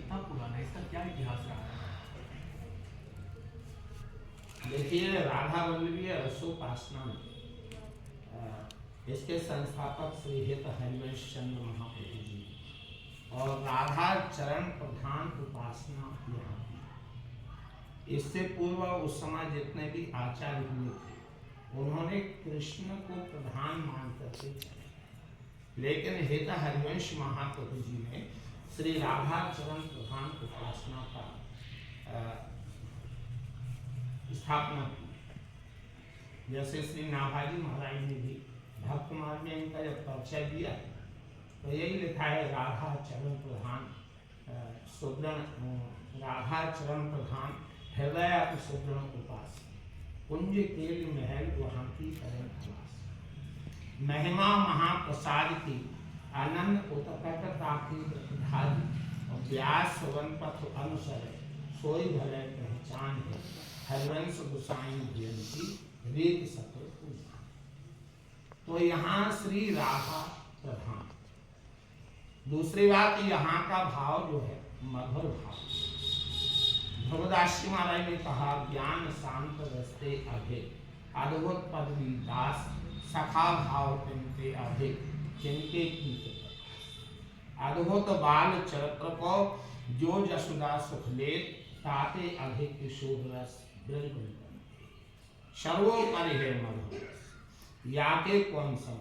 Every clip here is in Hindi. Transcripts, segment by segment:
कितना पुराना है, इसका क्या इतिहास रहा है? देखिए, राधा वल्लभीय रसोपासना में इसके संस्थापक श्री हित हरिवंश चंद्र महाप्रभु जी और राधा चरण प्रधान उपासना यहाँ की। इससे पूर्व उस समय जितने भी आचार्य हुए थे उन्होंने कृष्ण को प्रधान मान करके चले, लेकिन हित हरिवंश महाप्रभु जी ने श्री राधा चरण प्रधान उपासना का स्थापना की। जैसे श्री नाभाजी महाराज ने भी भक्त मार्ग में इनका जब परिचय दिया तो यही लिखा है, राधा चरण प्रधान सुदृढ़, राधा चरण प्रधान हृदय सुदृढ़ उपास, कुंज केल महल वहाँ की परम उपास, महिमा महाप्रसाद की आनंद उत्कटता की प्रतिधारी और व्यास वन पथ अनुसर सोई भले पहचान है, हरिवंश गोसाई की रीत सकल पूजा। तो यहाँ श्री राधा प्रधान। दूसरी बात, यहाँ का भाव जो है मधुर भाव। ध्रुवदास जी महाराज ने कहा, ज्ञान शांत रस्ते अधिक अद्भुत पदवी दास, सखा भाव तिनके अधिक जिनके की अद्भुत बाल चरित्र को जो जसुदा सुख ले, ताते अधिक किशोर रस ब्रज सर्वोपरि है मधुर, याके कौन सम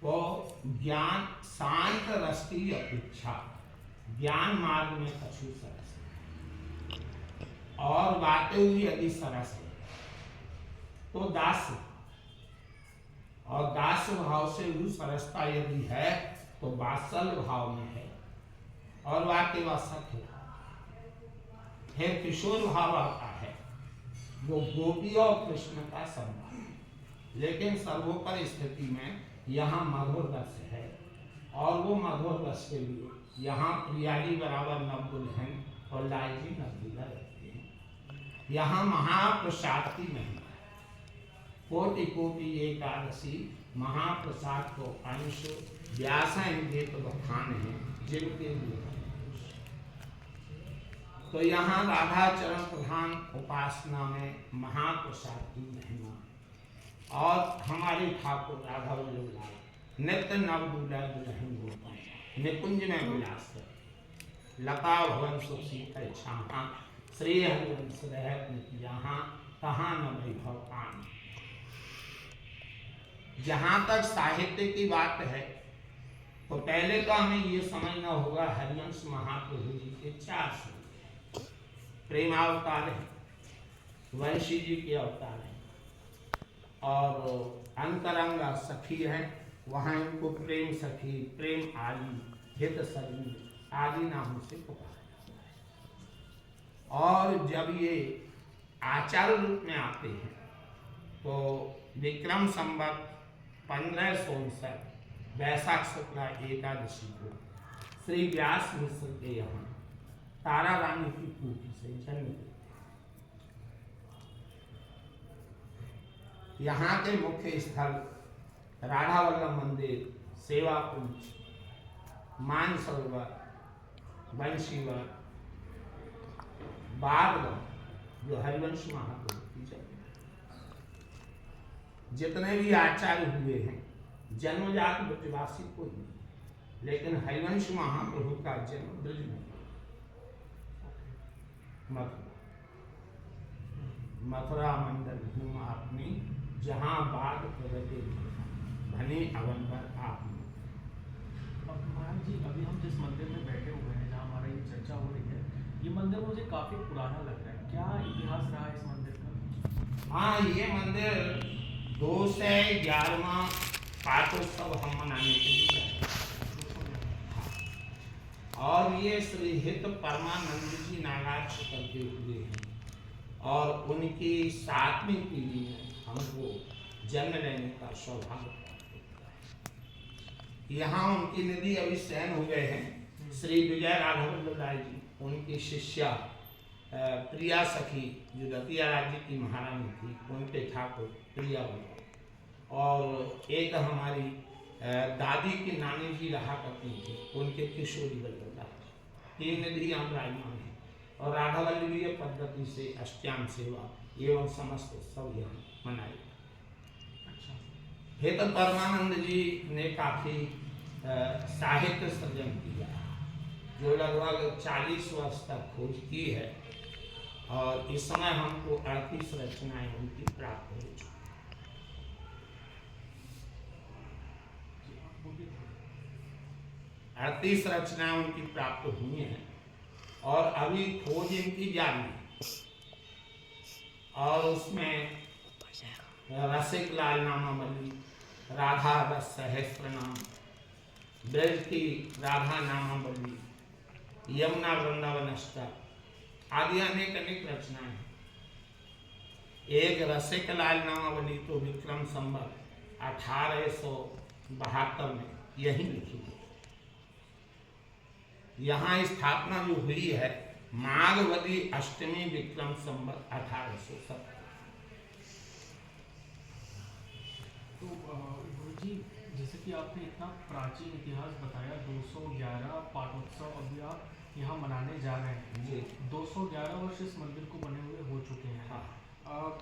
वो ज्ञान शांत रस की अपेक्षा ज्ञान मार्ग में कछु सरस और बातें हुई यदि सरस है तो दास, और दास भाव से भी सरसता यदि है तो वात्सल्य भाव में है, और वाक्य व सख्य है किशोर भाव आता है, वो गोपी और कृष्ण का संबंध। लेकिन सर्वोपरि स्थिति में यहाँ मधुर रस है, और वो मधुर रस के लिए यहाँ प्रियाली बराबर नव दुल्हन और लालजी नवदुल्हा रहते हैं। यहाँ महाप्रसाद की महिमा, कोटि कोटि एकादशी महाप्रसाद को अंश व्यास तो बखान है जिनके लिए। तो यहाँ राधा चरण प्रधान उपासना में महाप्रसाद की महिमा, और हमारे ठाकुर राधा वल्लभ नित्य नव दूल्हा दुल्हन गोपाल निकुंज में विलास कर, लता भवन सुख शीतल छाहा, श्री हरिवंश रहत नित्य यहाँ, कहाँ न वैभव आन। जहाँ तक साहित्य की बात है तो पहले तो हमें ये समझना होगा, हरिवंश महाप्रभु जी के 4 स्वरूप, प्रेमावतार है, वंशी जी के अवतार है, और अंतरंगा सखी है, वहाँ इनको प्रेम सखी, प्रेम आदि, हित सखी आदि नामों से पुकारा जाता है। और जब ये आचार्य रूप में आते हैं तो विक्रम संवत 1559 वैशाख शुक्ला एकादशी को श्री व्यास मिश्र के यहाँ तारा रानी की कुटी से जन्म लेते। यहाँ के मुख्य स्थल राधा वल्लभ मंदिर, सेवा कुंज, मान सरोवर, बंशीवर, बागवन जो हरिवंश महाप्रभु की जन्म। जितने भी आचार्य हुए हैं जन्मजात ब्रजवासी कोई नहीं, लेकिन हरिवंश महाप्रभु का जन्म ब्रज में, मथुरा मंडल घूम आपने, जहाँ बाग प्रगटे धने अवन पर आपने। महाराज जी, अभी हम जिस मंदिर में बैठे हुए हैं, जहाँ हमारा ये चर्चा हो रही है, ये मंदिर मुझे काफी पुराना लग रहा है। क्या इतिहास रहा है इस मंदिर का? हाँ, ये मंदिर 211वां पाठोत्सव हम मनाने के लिए आए। और ये श्री हित परमानंद जी नागार्ज करते हुए हैं, और उनकी 7वीं पीढ़ी में हमको जन्म लेने का सौभाग्य प्राप्त हुआ है। यहाँ उनकी निधि अभी शयन हुए हैं श्री विजय राघव वल्लभ जी, उनकी शिष्या प्रिया सखी जो दतिया राज्य की महारानी थी, उनके ठाकुर प्रिया वल्लभ, और एक हमारी दादी की नानी जी रहा करती थी, उनके किशोरी वल्लभ। तीन निधि यहाँ विराजमान है और राधावल्लभीय पद्धति से अष्टांग सेवा एवं समस्त उत्सव यहाँ मनाए। अच्छा। हे तो परमानंद जी ने काफी साहित्य सृजन किया, जो लगभग 40 वर्ष तक खोज की है और इस समय हमको 38 रचनाएं उनकी प्राप्त हो चुकी। 38 रचनाएं उनकी प्राप्त हुई हैं और अभी खोज इनकी जारी है। और उसमें रसिक लाल नामावली, राधा रस सहस्त्र नाम, ब्रज की राधा नामावली, यमुना वृंदावन अष्टक आदि अनेक अनेक रचनाएं हैं। एक रसिक लाल नामावली तो विक्रम संवत 1872 में यही लिखी है। यहाँ स्थापना जो हुई है माघवदी अष्टमी विक्रम संवत 1870। तो गुरुजी, जैसे कि आपने इतना प्राचीन इतिहास बताया, 211 पाठोत्सव अभी आप यहाँ मनाने जा रहे हैं जी। 211 वर्ष इस मंदिर को बने हुए हो चुके हैं। हाँ।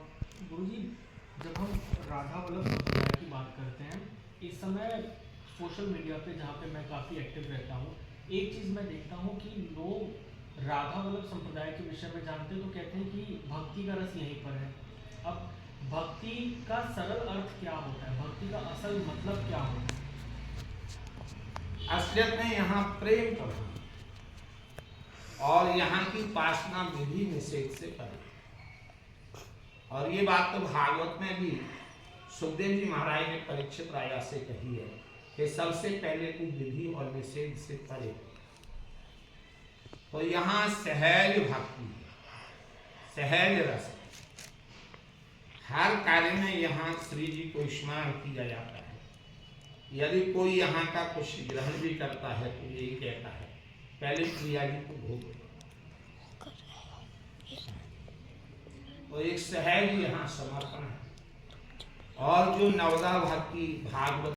गुरुजी, जब हम राधा वल्लभ संप्रदाय की बात करते हैं, इस समय सोशल मीडिया पे जहाँ पे मैं काफ़ी एक्टिव रहता हूँ, एक चीज़ मैं देखता हूँ कि लोग राधा वल्लभ संप्रदाय के विषय में जानते हैं तो कहते हैं कि भक्ति का रस यहीं पर है। अब भक्ति का सरल अर्थ क्या होता है, भक्ति का असल मतलब क्या होता है? असलियत में यहाँ प्रेम प्रधान और यहाँ की उपासना विधि निषेध से परे। और ये बात तो भागवत में भी सुखदेव जी महाराज ने परीक्षित राजा से कही है कि सबसे पहले तू विधि और निषेध से परे। तो यहाँ सहज भक्ति, सहज रस, हर कार्य में यहाँ श्री जी को स्मरण किया जाता है। यदि कोई यहाँ का कुछ ग्रहण भी करता है तो यही कहता है पहले प्रिया जी को भोग दो। तो एक सहज यहाँ समर्पण है। और जो नवदा भक्ति भागवत